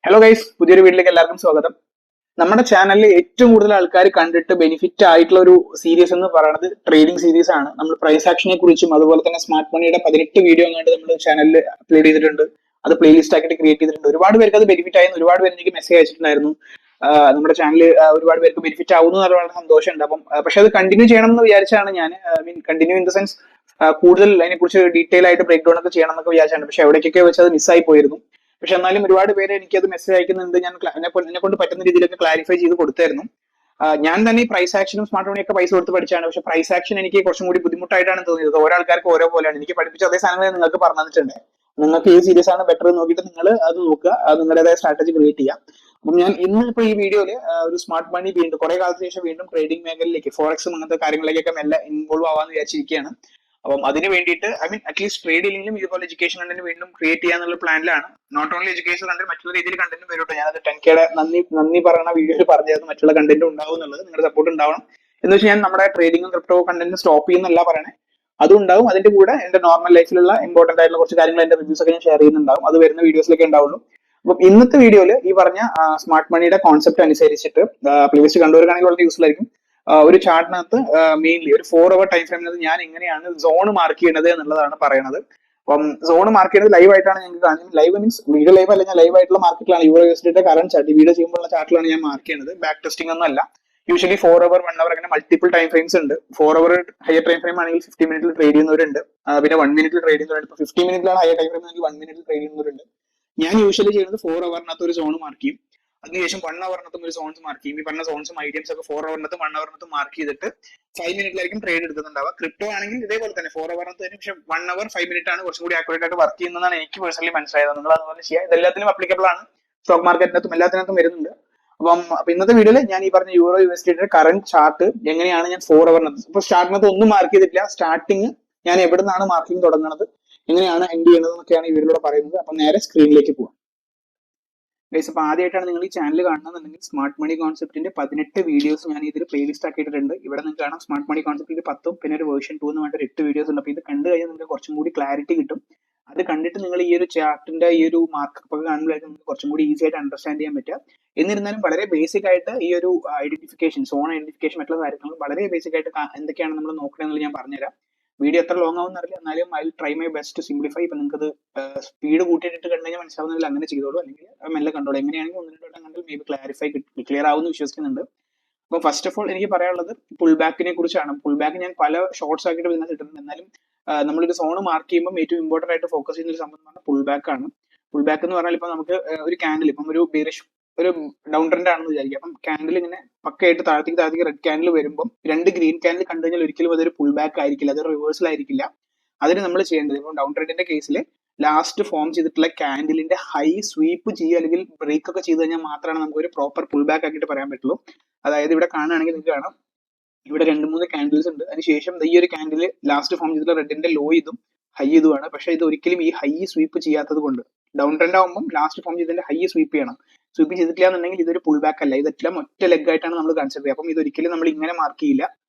Hello guys, പുതിയൊരു വീട്ടിലേക്ക് എല്ലാവർക്കും സ്വാഗതം. നമ്മുടെ ചാനലിൽ ഏറ്റവും കൂടുതൽ ആൾക്കാർ കണ്ടിട്ട് ബെനിഫിറ്റ് ആയിട്ടുള്ള ഒരു സീരീസ് എന്ന് പറയുന്നത് ട്രേഡിംഗ് സീരീസ് ആണ്. നമ്മൾ പ്രൈസ് ആക്ഷനെ കുറിച്ചും അതുപോലെ തന്നെ സ്മാർട്ട് മണിയുടെ 18 വീഡിയോ കണ്ട് നമ്മുടെ ചാനലിൽ അപ്ലോഡ് ചെയ്തിട്ടുണ്ട്. അത് പ്ലേലിസ്റ്റ് ആക്കിയിട്ട് ക്രിയേറ്റ് ചെയ്തിട്ടുണ്ട്. ഒരുപാട് പേർക്ക് അത് ബെനിഫിറ്റ് ആയിരുന്നു. ഒരുപാട് പേര് എനിക്ക് മെസ്സേജ് അയച്ചിട്ടുണ്ടായിരുന്നു. നമ്മുടെ ചാനൽ ഒരുപാട് പേർക്ക് ബെനിഫിറ്റ് ആവുന്നു എന്നുള്ള വളരെ സന്തോഷമുണ്ട്. അപ്പം പക്ഷെ അത് കണ്ടിന്യൂ ചെയ്യണം എന്ന് വിചാരിച്ചാണ് ഞാൻ. കണ്ടിന്യൂ ഇൻ ദ സെൻസ് കൂടുതൽ അതിനെക്കുറിച്ച് ഡീറ്റെയിൽ ആയിട്ട് ബ്രേക്ക് ഡൗൺ ഒക്കെ ചെയ്യണം എന്നൊക്കെ വിചാരിച്ചാണ്. പക്ഷെ എവിടേക്കൊക്കെ വെച്ച് അത് മിസ്സായി പോയിരുന്നു. പക്ഷെ എന്നാലും ഒരുപാട് പേര് എനിക്കത് മെസ്സേജ് അയക്കുന്നുണ്ട്. ഞാൻ എന്നെ കൊണ്ട് പറ്റുന്ന രീതിയിലൊക്കെ ക്ലാരിഫൈ ചെയ്ത് കൊടുത്തായിരുന്നു. ഞാൻ തന്നെ ഈ പ്രൈസ് ആക്ഷനും സ്മാർട്ട് മണിയൊക്കെ പൈസ കൊടുത്ത് പഠിച്ചാണ്. പക്ഷെ പ്രൈസ് ആക്ഷൻ എനിക്ക് കുറച്ചും കൂടി ബുദ്ധിമുട്ടായിട്ടാണ് തോന്നിയത്. ഓരോ ആൾക്കാർക്ക് ഓരോ പോലെയാണ്. എനിക്ക് പഠിപ്പിച്ച അതേ സാധനങ്ങൾ നിങ്ങൾക്ക് പറഞ്ഞു തന്നിട്ടുണ്ട്. നിങ്ങൾക്ക് ഈ സീരീസ് ആണ് ബെറ്റർ നോക്കിയിട്ട് നിങ്ങൾ അത് നോക്കുക, നിങ്ങളുടേതായ സ്ട്രാറ്റജി ക്രിയേറ്റ് ചെയ്യാം. അപ്പം ഞാൻ ഇന്ന് ഇപ്പൊ ഈ വീഡിയോയിൽ ഒരു സ്മാർട്ട് മണി വീണ്ടും കുറെ കാലത്തിന് ശേഷം വീണ്ടും ട്രേഡിംഗ് മേഖലയിലേക്ക് ഫോറക്സും അങ്ങനത്തെ കാര്യങ്ങളിലേക്കൊക്കെ മെല്ലെ ഇൻവോൾവ് ആവാന്ന് വിചാരിച്ചിരിക്കുകയാണ്. അപ്പം അതിന് വേണ്ടിയിട്ട് അറ്റ്ലീസ്റ്റ് ട്രേഡ് ഇല്ലെങ്കിലും ഇതുപോലെ എഡ്യൂക്കേഷൻ കണ്ടന്റ് വീണ്ടും ക്രിയേറ്റ് ചെയ്യാന്നുള്ള പ്ലാനിലാണ്. നോട്ട് ഓൺലി എഡ്യൂക്കേഷൻ കണ്ടന്റ്, മറ്റുള്ള രീതിയിൽ കണ്ടന്റ് വരും. ഞാനത് 10K നന്ദി പറയുന്ന വീഡിയോയിൽ പറഞ്ഞായിരുന്നു മറ്റുള്ള കണ്ടന്റ് ഉണ്ടാവും എന്നുള്ളത്. നിങ്ങളുടെ സപ്പോർട്ട് ഉണ്ടാവണം എന്ന് വെച്ചാൽ ഞാൻ നമ്മുടെ ട്രേഡിംഗും ക്രിപ്റ്റോ കണ്ടന്റ് സ്റ്റോപ്പ് ചെയ്യുന്നല്ല പറയണേ. അതും ഉണ്ടാവും. അതിന്റെ കൂടെ എന്റെ നോർമൽ ലൈഫിലുള്ള ഇമ്പോർട്ടന്റ് ആയിട്ടുള്ള കുറച്ച് കാര്യങ്ങൾ എന്റെ റിവ്യൂസ് ഒക്കെ ഞാൻ ഷെയർ ചെയ്യുന്നുണ്ടാവും. അത് വരുന്ന വീഡിയോസിലൊക്കെ ഉണ്ടാവുള്ളൂ. അപ്പം ഇന്നത്തെ വീഡിയോയിൽ ഈ പറഞ്ഞ സ്മാർട്ട് മണിയുടെ കോൺസെപ്റ്റ് അനുസരിച്ചിട്ട് പ്ലേലിസ്റ്റ് കണ്ടുവരുകയാണെങ്കിൽ വളരെ യൂസ്ഫുൾ ആയിരിക്കും. ഒരു ചാർട്ടിനകത്ത് മെയിൻലി ഒരു 4 hour ടൈം ഫ്രെയിമിനകത്ത് ഞാൻ എങ്ങനെയാണ് സോൺ മാർക്ക് ചെയ്യുന്നത് എന്നുള്ളതാണ് പറയുന്നത്. അപ്പം സോൺ മാർക്ക് ചെയ്യുന്നത് ലൈവ് ആയിട്ടാണ് ഞങ്ങൾക്ക് കാണിക്കുന്നത്. ലൈവ് മീൻസ് വീഡിയോ ലൈവ് അല്ല, ഞാൻ ലൈവ് ആയിട്ടുള്ള മാർക്കറ്റിലാണ് യൂറോ യൂഎസ്ഡിയുടെ കറന്റ് ചാർട്ട് വീഡിയോ ചെയ്യുമ്പോഴുള്ള ചാർട്ടിലാണ് ഞാൻ മാർക്ക് ചെയ്യുന്നത്. ബാക്ക് ടെസ്റ്റിംഗ് ഒന്നും അല്ല. യൂഷ്വലി 4 hour 1 hour അങ്ങനെ മൾട്ടിപ്പിൾ ടൈം ഫ്രെയിംസ് ഉണ്ട്. 4 hour ഹയർ ടൈം ഫ്രെയിം ആണെങ്കിൽ 50 മിനിറ്റിൽ ട്രേഡ് ചെയ്യുന്നവരുണ്ട്. പിന്നെ 1 മിനിറ്റിൽ ട്രേഡ് ചെയ്യുന്നവരുണ്ട്. ഇപ്പൊ 50 മിനിറ്റിലാണ് ഹയർ ടൈം ഫ്രെയിം ആണെങ്കിൽ 1 മിനിറ്റിൽ ട്രേഡ് ചെയ്യുന്നവരുണ്ട്. ഞാൻ യൂഷ്വലി ചെയ്യുന്നത് 4 hour ഒരു സോൺ മാർക്ക് ചെയ്യും. അതിനുശേഷം 1 hour ഒരു സോൺസ് മാർക്ക് ചെയ്യും. ഈ പറഞ്ഞ സോൺസും ഐഡിയംസ് ഒക്കെ 4 hour 1 hour മാർക്ക് ചെയ്തിട്ട് 5 മിനിറ്റിലായിരിക്കും ട്രേഡ് എടുക്കുന്നുണ്ടാവുക. ക്രിപ്റ്റോ ആണെങ്കിൽ ഇതേപോലെ തന്നെ 4 hour തന്നെ, പക്ഷെ 1 hour 5 minute ആണ് കുറച്ചും കൂടി ആക്യുറേറ്റ് ആയിട്ട് വർക്ക് ചെയ്യുന്നതാണ് എനിക്ക് പേഴ്സണലി മനസ്സിലായത്. നിങ്ങൾ അതുപോലെ ചെയ്യുക. ഇതെല്ലാത്തിനും അപ്ലിക്കബിൾ ആണ്. സ്റ്റോക്ക് മാർക്കറ്റിനകത്തും എല്ലാത്തിനകത്തും വരുന്നുണ്ട്. അപ്പൊ ഇന്നത്തെ വീഡിയോയിൽ ഞാൻ ഈ പറഞ്ഞ യൂറോ യൂഎസ്ഡിയുടെ കറന്റ് ചാർട്ട് എങ്ങനെയാണ് ഞാൻ 4 hour ഇപ്പൊ സ്റ്റാർട്ടിനകത്ത് ഒന്നും മാർക്ക് ചെയ്തിട്ടില്ല. സ്റ്റാർട്ടിങ് ഞാൻ എവിടെ നിന്നാണ് മാർക്കിംഗ് തുടങ്ങുന്നത്, എങ്ങനെയാണ് എൻഡ് ചെയ്യുന്നത് എന്നൊക്കെയാണ് ഈ വീഡിയോയിലൂടെ പറയുന്നത്. അപ്പൊ നേരെ സ്ക്രീനിലേക്ക് പോവാം. ഗൈസ്, അപ്പൊ ആദ്യമായിട്ടാണ് നിങ്ങൾ ഈ ചാനൽ കാണുന്നുണ്ടെങ്കിൽ സ്മാർട്ട് മണി കോൺസെപ്റ്റിന്റെ 18 വീഡിയോസ് ഞാൻ ഇതിൽ പ്ലേലിസ്റ്റ് ആക്കിയിട്ടുണ്ട്. ഇവിടെ നിങ്ങൾക്ക് കാണാം സ്മാർട്ട് മണി കോൺസെപ്റ്റിന്റെ 10 പിന്നെ ഒരു വേർഷൻ 2 എന്ന് പറഞ്ഞിട്ട് 8 വീഡിയോസ് ഉണ്ട്. അപ്പൊ ഇത് കണ്ടു കഴിഞ്ഞാൽ നിങ്ങൾക്ക് കുറച്ചും കൂടി ക്ലാരിറ്റി കിട്ടും. അത് കണ്ടിട്ട് നിങ്ങൾ ഈ ഒരു ചാർട്ടിന്റെ ഈ ഒരു മാർക്കപ്പ് ഒക്കെ കാണുമ്പോഴായിരിക്കും നിങ്ങൾക്ക് കുറച്ചും കൂടി ഈസി ആയിട്ട് അണ്ടർസ്റ്റാൻഡ് ചെയ്യാൻ പറ്റുക. എന്നിരുന്നാലും വളരെ ബേസിക് ആയിട്ട് ഈ ഒരു ഐഡന്റിഫിക്കേഷൻ, സോൺ ഐഡന്റിഫിക്കേഷൻ, മറ്റുള്ള കാര്യങ്ങൾ വളരെ ബേസിക് ആയിട്ട് എന്തൊക്കെയാണ് നമ്മൾ നോക്കണമെന്നുള്ളത് ഞാൻ പറഞ്ഞുതരാം. വീഡിയോ എത്ര ലോങ് ആവും അറിയില്ല, എന്നാലും I try my best to simplify. ഇപ്പൊ നിങ്ങൾക്ക് സ്പീഡ് കൂട്ടിയിട്ട് കണ്ടു കഴിഞ്ഞാൽ മനസ്സിലാവുന്നില്ല, അങ്ങനെ ചെയ്തോളൂ. അല്ലെങ്കിൽ മെല്ലെ കണ്ടോളൂ. എങ്ങനെയാണെങ്കിൽ 1-2 വട്ടം കണ്ടാൽ മേ ബി ക്ലിയർ ആവുമെന്ന് വിശ്വസിക്കുന്നുണ്ട്. അപ്പൊ ഫസ്റ്റ് ഓഫ് ഓൾ എനിക്ക് പറയാനുള്ളത് പുൾ ബാക്കിനെ കുറിച്ചാണ്. പുൾ ബാക്ക് ഞാൻ പല ഷോർട്സ് ആക്കിയിട്ട് ഇതിനകത്ത് ഇട്ടിട്ടുണ്ട്. എന്നാലും നമ്മളൊരു സോൺ മാർക്ക് ചെയ്യുമ്പോൾ ഏറ്റവും ഇമ്പോർട്ടന്റ് ആയിട്ട് ഫോക്കസ് ചെയ്യുന്ന ഒരു സംബന്ധമാണ് പുൾ ബാക്ക് ആണ്. പുൾ ബാക്ക് എന്ന് പറഞ്ഞാൽ ഇപ്പൊ നമുക്ക് ഒരു ക്യാൻഡിൽ, ഇപ്പം ഒരു ബീറിഷ് ഒരു ഡൗൺ ട്രെൻഡ് ആണെന്ന് വിചാരിക്കുക. അപ്പം ക്യാൻഡിൽ ഇങ്ങനെ പക്കയായിട്ട് താഴത്തേക്ക് റെഡ് ക്യാൻഡിൽ വരുമ്പോൾ 2 ഗ്രീൻ ക്യാൻഡിൽ കണ്ടു കഴിഞ്ഞാൽ ഒരിക്കലും അതൊരു പുൾ ബാക്ക് ആയിരിക്കില്ല, അതൊരു റിവേഴ്സൽ ആയിരിക്കില്ല. അതിന് നമ്മൾ ചെയ്യേണ്ടത്, ഇപ്പം ഡൗൺ ട്രെൻഡിന്റെ കേസിൽ ലാസ്റ്റ് ഫോം ചെയ്തിട്ടുള്ള ക്യാൻഡിലിന്റെ ഹൈ സ്വീപ്പ് ചെയ്യുക അല്ലെങ്കിൽ ബ്രേക്ക് ഒക്കെ ചെയ്ത് കഴിഞ്ഞാൽ മാത്രമാണ് നമുക്ക് ഒരു പ്രോപ്പർ പുൾ ബാക്ക് ആക്കിയിട്ട് പറയാൻ പറ്റുള്ളൂ. അതായത് ഇവിടെ കാണുകയാണെങ്കിൽ നിങ്ങൾക്ക് കാണാം, ഇവിടെ 2-3 ക്യാൻഡിൽസ് ഉണ്ട്. അതിനുശേഷം ഈ ഒരു ക്യാൻഡിൽ ലാസ്റ്റ് ഫോം ചെയ്തിട്ടുള്ള റെഡിന്റെ ലോ ഇതും ഹൈ ഇതുമാണ്. പക്ഷെ ഇത് ഒരിക്കലും ഈ ഹൈ സ്വീപ്പ് ചെയ്യാത്തത് കൊണ്ട് ഡൗൺ ട്രെൻഡ് ആകുമ്പോൾ ലാസ്റ്റ് ഫോം ചെയ്തതിന്റെ ഹൈ സ്വീപ്പ് ചെയ്യണം. സ്വീപ്പ് ചെയ്തിട്ടില്ല എന്നുണ്ടെങ്കിൽ ഇതൊരു പുൾ ബാക്ക് അല്ല, ഇതെല്ലാം ഒറ്റ ലെഗ് ആയിട്ടാണ് നമ്മൾ കൺസിഡർ ചെയ്യുക. അപ്പം ഇതൊരിക്കലും നമ്മൾ ഇങ്ങനെ മാർക്ക് ചെയ്യില്ല.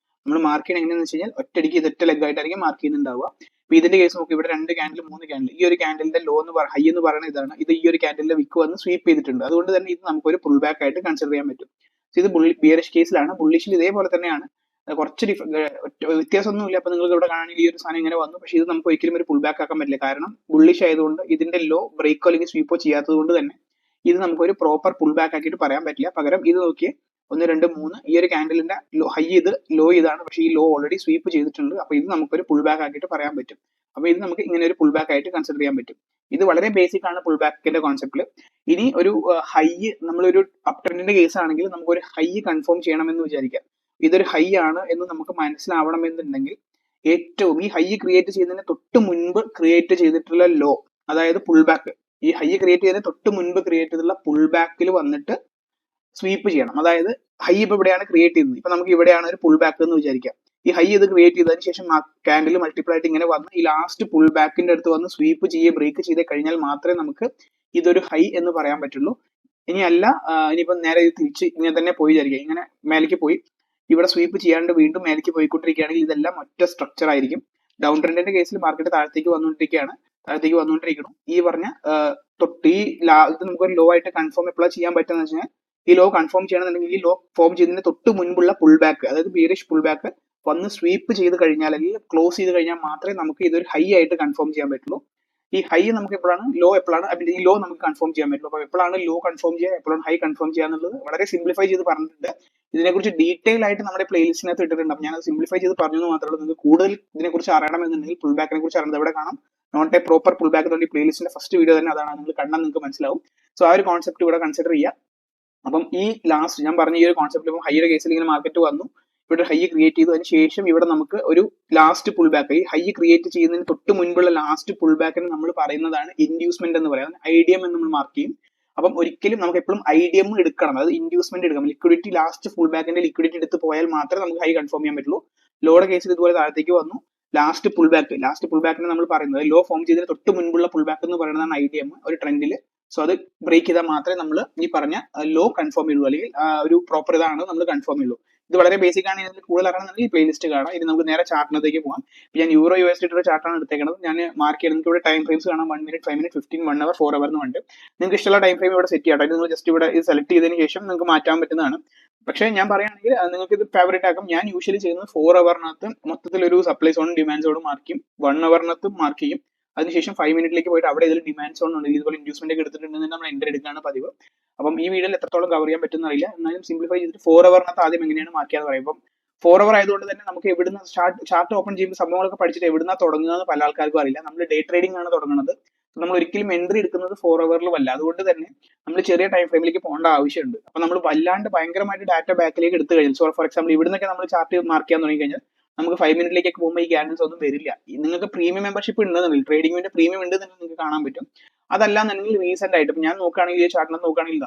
നമ്മൾ മാർക്ക് ചെയ്യണം എങ്ങനെയാണെന്ന് വെച്ച് കഴിഞ്ഞാൽ ഒറ്റയടിക്ക് ഇതൊറ്റ ലെഗ് ആയിട്ടായിരിക്കും മാർക്ക് ചെയ്യുന്നുണ്ടാവുക. അപ്പൊ ഇതിന്റെ കേസ് നോക്കി, ഇവിടെ 2 ക്യാൻഡിൽ 3 ക്യാൻഡിൽ, ഈ ഒരു ക്യാൻഡിലിന്റെ ലോ എന്ന് ഹൈ എന്ന് പറയുന്നത് ഇതാണ്. ഇത് ഈ ഒരു ക്യാൻഡിലിന്റെ വിക്ക് വന്ന് സ്വീപ്പ് ചെയ്തിട്ടുണ്ട്. അതുകൊണ്ട് തന്നെ ഇത് നമുക്കൊരു പുൾ ബാക്ക് ആയിട്ട് കൺസിഡർ ചെയ്യാൻ പറ്റും. ഇത് ബിയറിഷ് കേസിലാണ്. ബുള്ളിഷിൽ ഇതേപോലെ തന്നെയാണ്, കുറച്ച് വ്യത്യാസമൊന്നുമില്ല. അപ്പൊ നിങ്ങൾക്ക് ഇവിടെ കാണാണെങ്കിൽ ഈ ഒരു സാധനം ഇങ്ങനെ വന്നു, പക്ഷെ ഇത് നമുക്ക് ഒരിക്കലും ഒരു പുൾ ബാക്ക് ആക്കാൻ പറ്റില്ല. കാരണം ബുള്ളിഷ് ആയതുകൊണ്ട് ഇതിന്റെ ലോ ബ്രേക്കോ അല്ലെങ്കിൽ സ്വീപ്പോ ചെയ്യാത്തത് കൊണ്ട് തന്നെ ഇത് നമുക്ക് ഒരു പ്രോപ്പർ പുൾ ബാക്ക് ആക്കിയിട്ട് പറയാൻ പറ്റില്ല. പകരം ഇത് നോക്കിയേ, 1 2 3 ഈ ഒരു ക്യാൻഡിലിന്റെ ഹൈ ഇത് ലോ ഇതാണ്, പക്ഷേ ഈ ലോ ഓൾറെഡി സ്വീപ്പ് ചെയ്തിട്ടുണ്ട്. അപ്പൊ ഇത് നമുക്കൊരു പുൾ ബാക്ക് ആക്കിയിട്ട് പറയാൻ പറ്റും. അപ്പൊ ഇത് നമുക്ക് ഇങ്ങനെ ഒരു പുൾ ബാക്ക് ആയിട്ട് കൺസിഡർ ചെയ്യാൻ പറ്റും. ഇത് വളരെ ബേസിക് ആണ് പുൾ ബാക്കിന്റെ കോൺസെപ്റ്റില്. ഇനി ഒരു ഹൈ, നമ്മളൊരു അപ് ട്രെൻഡിന്റെ കേസ് ആണെങ്കിൽ നമുക്കൊരു ഹൈ കൺഫേം ചെയ്യണമെന്ന് വിചാരിക്കാം. ഇതൊരു ഹൈ ആണ് എന്ന് നമുക്ക് മനസ്സിലാവണമെന്നുണ്ടെങ്കിൽ ഏറ്റവും ഈ ഹൈ ക്രിയേറ്റ് ചെയ്യുന്നതിന് തൊട്ട് മുൻപ് ക്രിയേറ്റ് ചെയ്തിട്ടുള്ള ലോ, അതായത് പുൾ ബാക്ക്, ഈ ഹൈ ക്രിയേറ്റ് ചെയ്തതിന് തൊട്ട് മുൻപ് ക്രിയേറ്റ് ചെയ്തിട്ടുള്ള പുൾ ബാക്കിൽ വന്നിട്ട് സ്വീപ്പ് ചെയ്യണം. അതായത് ഹൈ ഇപ്പൊ ഇവിടെയാണ് ക്രിയേറ്റ് ചെയ്തത്, ഇപ്പൊ നമുക്ക് ഇവിടെയാണ് ഒരു പുൾ ബാക്ക് എന്ന് വിചാരിക്കാം. ഈ ഹൈ ഇത് ക്രിയേറ്റ് ചെയ്തതിന് ശേഷം ക്യാൻഡിൽ മൾട്ടിപ്പിൾ ആയിട്ട് ഇങ്ങനെ വന്ന് ഈ ലാസ്റ്റ് പുൾ ബാക്കിന്റെ അടുത്ത് വന്ന് സ്വീപ്പ് ചെയ്യുക ബ്രേക്ക് ചെയ്ത് കഴിഞ്ഞാൽ മാത്രമേ നമുക്ക് ഇതൊരു ഹൈ എന്ന് പറയാൻ പറ്റുള്ളൂ. ഇനി അല്ല, ഇനിയിപ്പോ നേരെ ഇത് തിരിച്ച് ഇങ്ങനെ തന്നെ പോയി വിചാരിക്കുക, ഇങ്ങനെ മേലേക്ക് പോയി ഇവിടെ സ്വീപ്പ് ചെയ്യാണ്ട് വീണ്ടും മേലേക്ക് പോയിക്കൊണ്ടിരിക്കുകയാണെങ്കിൽ ഇതെല്ലാം ഒറ്റ സ്ട്രക്ചർ ആയിരിക്കും. ഡൗൺ ട്രെൻഡിന്റെ കേസിൽ മാർക്കറ്റ് താഴത്തേക്ക് വന്നുകൊണ്ടിരിക്കുകയാണ്. താഴത്തേക്ക് വന്നുകൊണ്ടിരിക്കണം. ഈ പറഞ്ഞ തൊട്ട് ഇത് നമുക്കൊരു ലോ ആയിട്ട് കൺഫേം എപ്പോഴാണ് ചെയ്യാൻ പറ്റുന്ന വെച്ചാൽ ഈ ലോ കൺഫേം ചെയ്യണമെന്നുണ്ടെങ്കിൽ ഈ ലോ ഫോം ചെയ്യുന്നതിന് തൊട്ട് മുൻപുള്ള പുൾ ബാക്ക്, അതായത് ബീറിഷ് പുൾ ബാക്ക് വന്ന് സ്വീപ്പ് ചെയ്ത് കഴിഞ്ഞാൽ അല്ലെങ്കിൽ ക്ലോസ് ചെയ്ത് കഴിഞ്ഞാൽ മാത്രമേ നമുക്ക് ഇതൊരു ഹൈ ആയിട്ട് കൺഫേം ചെയ്യാൻ പറ്റുള്ളൂ. ഈ ഹൈ നമുക്ക് എപ്പോഴാണ്, ലോ എപ്പോഴാണ്, ഈ ലോ നമുക്ക് കൺഫേം ചെയ്യാൻ പറ്റുള്ളൂ. അപ്പൊ എപ്പോഴാണ് ലോ കൺഫേം ചെയ്യുക, എപ്പോഴാണ് ഹൈ കൺഫേം ചെയ്യുക എന്നുള്ളത് വളരെ സിംപ്ലിഫൈ ചെയ്ത് പറഞ്ഞിട്ടുണ്ട്. ഇതിനെക്കുറിച്ച് ഡീറ്റെയിൽ ആയിട്ട് നമ്മുടെ പ്ലേലിസ്റ്റിനകത്ത് ഇട്ടിട്ടുണ്ട്. അപ്പോൾ ഞാൻ സിംപ്ലിഫൈ ചെയ്ത് പറഞ്ഞു മാത്രമേ ഉള്ളൂ. നിങ്ങൾക്ക് കൂടുതൽ ഇതിനെക്കുറിച്ച് അറിയണമെന്നുണ്ടെങ്കിൽ പുൾ ബാക്കിനെ കുറിച്ച് അറിയുന്നത് എവിടെ കാണാം, not a proper pull back എന്നുള്ള പ്ലേലിസ്റ്റിന്റെ ഫസ്റ്റ് വീഡിയോ തന്നെ അതാണ്. നിങ്ങൾ കണ്ടാൽ നിങ്ങൾക്ക് മനസ്സിലാവും. സോ ആ ഒരു കോൺസെപ്റ്റ് ഇവിടെ കൺസിഡർ ചെയ്യുക. അപ്പം ഈ ലാസ്റ്റ് ഞാൻ പറഞ്ഞ ഈ ഒരു കോൺസെപ്റ്റ് ഇപ്പം ഹൈയുടെ കേസിൽ ഇങ്ങനെ മാർക്കറ്റ് വന്നു, ഇവിടെ ഹൈ ക്രിയേറ്റ് ചെയ്തു, അതിന് ശേഷം ഇവിടെ നമുക്ക് ഒരു ലാസ്റ്റ് പുൾ ബാക്ക്, ഈ ഹൈ ക്രിയേറ്റ് ചെയ്യുന്നതിന് തൊട്ട് മുൻപുള്ള ലാസ്റ്റ് പുൾ ബാക്കിന് നമ്മൾ പറയുന്നതാണ് ഇൻഡ്യൂസ്മെന്റ് എന്ന് പറയുന്നത്. ഐഡിയം എന്ന് നമ്മൾ മാർക്ക് ചെയ്യും. അപ്പം ഒരിക്കലും നമുക്ക് എപ്പോഴും ഐഡിയം എടുക്കണം, അതായത് ഇൻഡ്യൂസ്മെന്റ് എടുക്കണം. ലിക്വിഡിറ്റി ലാസ്റ്റ് ഫുൾ ബാക്കിന്റെ ലിക്വിഡിറ്റി എടുത്ത് പോയാൽ മാത്രമേ നമുക്ക് ഹൈ കൺഫേം ചെയ്യാൻ പറ്റുള്ളൂ. ലോയുടെ കേസിൽ ഇതുപോലെ താഴത്തേക്ക് വന്നു, ലാസ്റ്റ് പുൾ ബാക്കിന് നമ്മൾ പറയുന്നത് ലോ ഫോം ചെയ്തതിന് തൊട്ട് മുൻപുള്ള പുൾ ബാക്ക് എന്ന് പറയുന്നതാണ് ഐഡിയം ഒരു ട്രെൻഡിൽ. സോ അത് ബ്രേക്ക് ചെയ്താൽ മാത്രമേ നമ്മൾ ഈ പറഞ്ഞ ലോ കൺഫേം ചെയ്യുള്ളൂ, അല്ലെങ്കിൽ ഒരു പ്രോപ്പർ ഇതാണ് നമ്മൾ കൺഫേം ചെയ്യുള്ളൂ. ഇത് വളരെ ബേസിക് ആണ്. ഇതിൽ കൂടുതൽ അറിയണമെന്നുണ്ടെങ്കിൽ ഈ പ്ലേലിസ്റ്റ് കാണാം. ഇനി നമുക്ക് നേരെ ചാർട്ടിനകത്തേക്ക് പോകാം. ഞാൻ യൂറോ USD ചാർട്ടാണ് എടുത്തേക്കുന്നത്. ഞാൻ മാർക്ക് ചെയ്യുന്നത് ഇവിടെ ടൈം ഫ്രെയിംസ് കാണാം. 1 മിനിറ്റ്, 5 മിനിറ്റ്, 15, 1 അവർ, 4 അവർ എന്ന് ഉണ്ട്. നിങ്ങൾക്ക് ഇഷ്ടമുള്ള ടൈം ഫ്രെയിം ഇവിടെ സെറ്റ് ചെയ്യാം. നിങ്ങൾ ജസ്റ്റ് ഇവിടെ ഇത് സെലക്ട് ചെയ്തതിന് ശേഷം നിങ്ങൾക്ക് മാറ്റാൻ പറ്റുന്നതാണ്. പക്ഷേ ഞാൻ പറയുകയാണെങ്കിൽ നിങ്ങൾക്ക് ഇത് ഫേവറേറ്റ് ആക്കാം. ഞാൻ യൂഷ്വലി ചെയ്യുന്നത് 4 അവറിനകത്ത് മൊത്തത്തിൽ ഒരു സപ്ലൈ സോണും ഡിമാൻഡ് സോണും മാർക്ക് ചെയ്യും, 1 അവറിനകത്ത് മാർക്ക് ചെയ്യും. അതിനുശേഷം 5 മിനിറ്റിലേക്ക് പോയിട്ട് അവിടെ ഇതിൽ ഡിമാൻഡ് സോൺ ഉണ്ട്, ഇതുപോലെ ഇൻഡ്യൂസ്മെന്റ് ഒക്കെ എടുത്തിട്ടുണ്ടെങ്കിൽ നമ്മൾ എൻട്രി എടുക്കുകയാണ് പതിവ്. അപ്പം ഈ വീഡിയോയിൽ എത്രത്തോളം കവർ ചെയ്യാൻ പറ്റുന്ന അറിയില്ല, എന്നാലും സിംപ്ലിഫൈ ചെയ്തിട്ട് 4 അവറിനകത്ത് ആദ്യം എങ്ങനെയാണ് മാർക്ക് ചെയ്യാന്ന് പറയും. ഇപ്പം 4 അവർ ആയതുകൊണ്ട് തന്നെ നമുക്ക് എവിടുന്ന് ചാർട്ട് ഓപ്പൺ ചെയ്യുമ്പോൾ സംഭവങ്ങളൊക്കെ പഠിച്ചിട്ട് എവിടുന്ന തുടങ്ങുന്നത് പല ആൾക്കാർക്കും അറിയില്ല. നമ്മൾ ഡേ ട്രേഡിംഗ് ആണ് തുടങ്ങുന്നത്. നമ്മൾ ഒരിക്കലും എൻട്രി എടുക്കുന്നത് 4 അവറിലും അല്ല. അതുകൊണ്ട് തന്നെ നമ്മൾ ചെറിയ ടൈം ഫ്രെയിമിലേക്ക് പോകേണ്ട ആവശ്യമുണ്ട്. അപ്പൊ നമ്മൾ വല്ലാണ്ട് ഭയങ്കരമായിട്ട് ഡാറ്റ ബാക്കിലേക്ക് എടുത്തു കഴിഞ്ഞാൽ, ഫോർ എക്സാമ്പിൾ ഇവിടുന്നൊക്കെ നമ്മൾ ചാർട്ട് മാർക്ക് ചെയ്യാൻ തുടങ്ങി കഴിഞ്ഞാൽ നമുക്ക് 5 മിനിറ്റിലേക്കൊക്കെ പോകുമ്പോൾ ഈ ക്യാൻഡിൽസ് ഒന്നും വരില്ല. നിങ്ങൾക്ക് പ്രീമിയം മെമ്പർഷിപ്പ് ഉണ്ടെന്നുണ്ടെങ്കിൽ, ട്രേഡിംഗിന്റെ പ്രീമിയം ഉണ്ടെന്നുണ്ടെങ്കിൽ നിങ്ങൾക്ക് കാണാൻ പറ്റും. അതല്ലാന്നുണ്ടെങ്കിൽ റീസെന്റ് ആയിട്ട് ഇപ്പം ഞാൻ നോക്കുകയാണെങ്കിൽ ഈ ചാർട്ടിനകത്ത് നോക്കുകയാണെങ്കിൽ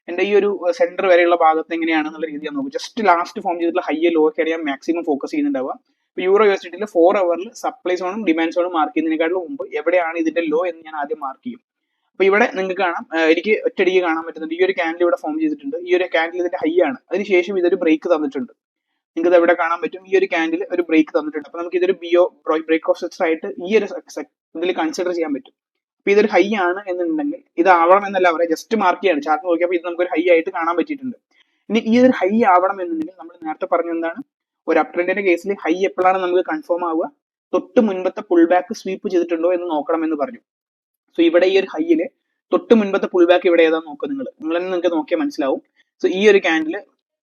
എന്റെ ഈ ഒരു സെന്റർ വരെയുള്ള ഭാഗത്ത് എങ്ങനെയാണെന്നുള്ള രീതി ഞാൻ നോക്കും. ജസ്റ്റ് ലാസ്റ്റ് ഫോം ചെയ്തിട്ടുള്ള ഹൈ ലോ ഒക്കെയാണ് ഞാൻ മാക്സിമം ഫോക്കസ് ചെയ്യുന്നുണ്ടാവുക. ഇപ്പൊ യൂറോ USD 4 അവറിൽ സപ്ലൈ സോണും ഡിമാൻഡ് സോണും മാർക്ക് ചെയ്യുന്നതിനേക്കാളും മുമ്പ് എവിടെയാണ് ഇതിന്റെ ലോ എന്ന് ഞാൻ ആദ്യം മാർക്ക് ചെയ്യും. അപ്പൊ ഇവിടെ നിങ്ങൾക്ക് കാണാം, എനിക്ക് ഒറ്റയടിക്ക് കാണാൻ പറ്റുന്നുണ്ട്. ഈ ഒരു ക്യാൻഡിൽ ഇവിടെ ഫോം ചെയ്തിട്ടുണ്ട്. ഈ ഒരു ക്യാൻഡിൽ ഇതിന്റെ ഹൈ ആണ്. അതിനുശേഷം ഇതൊരു ബ്രേക്ക് തന്നിട്ടുണ്ട്. നിങ്ങൾക്ക് ഇവിടെ കാണാൻ പറ്റും, ഈ ഒരു ക്യാൻഡിൽ ഒരു ബ്രേക്ക് തന്നിട്ടുണ്ട്. അപ്പൊ നമുക്ക് ഇതൊരു ബ്രേക്ക് ഓഫ് സെക്ടർ ആയിട്ട് ഈ ഒരു ഇതിൽ കൺസിഡർ ചെയ്യാൻ പറ്റും. അപ്പൊ ഇതൊരു ഹൈ ആണ് എന്നുണ്ടെങ്കിൽ ഇത് ആവണം എന്നല്ല പറയാം, ജസ്റ്റ് മാർക്ക് ചെയ്യാണ്. ചാർട്ട് നോക്കിയപ്പോൾ ഇത് നമുക്കൊരു ഹൈ ആയിട്ട് കാണാൻ പറ്റിയിട്ടുണ്ട്. ഇനി ഈ ഒരു ഹൈ ആവണം എന്നുണ്ടെങ്കിൽ നമ്മൾ നേരത്തെ പറഞ്ഞ എന്താണ്, ഒരു അപ് ട്രെൻഡിന്റെ കേസിൽ ഹൈ എപ്പോഴാണ് നമുക്ക് കൺഫേം ആവുക, തൊട്ട് മുൻപത്തെ പുൾ ബാക്ക് സ്വീപ്പ് ചെയ്തിട്ടുണ്ടോ എന്ന് നോക്കണം എന്ന് പറഞ്ഞു. സോ ഇവിടെ ഈ ഒരു ഹൈയില് തൊട്ട് മുൻപത്തെ പുൾ ബാക്ക് ഇവിടെ ഏതാ നോക്കുക, നിങ്ങൾ തന്നെ നിങ്ങൾക്ക് നോക്കിയാൽ മനസ്സിലാവും. സോ ഈ ഒരു ക്യാൻഡിൽ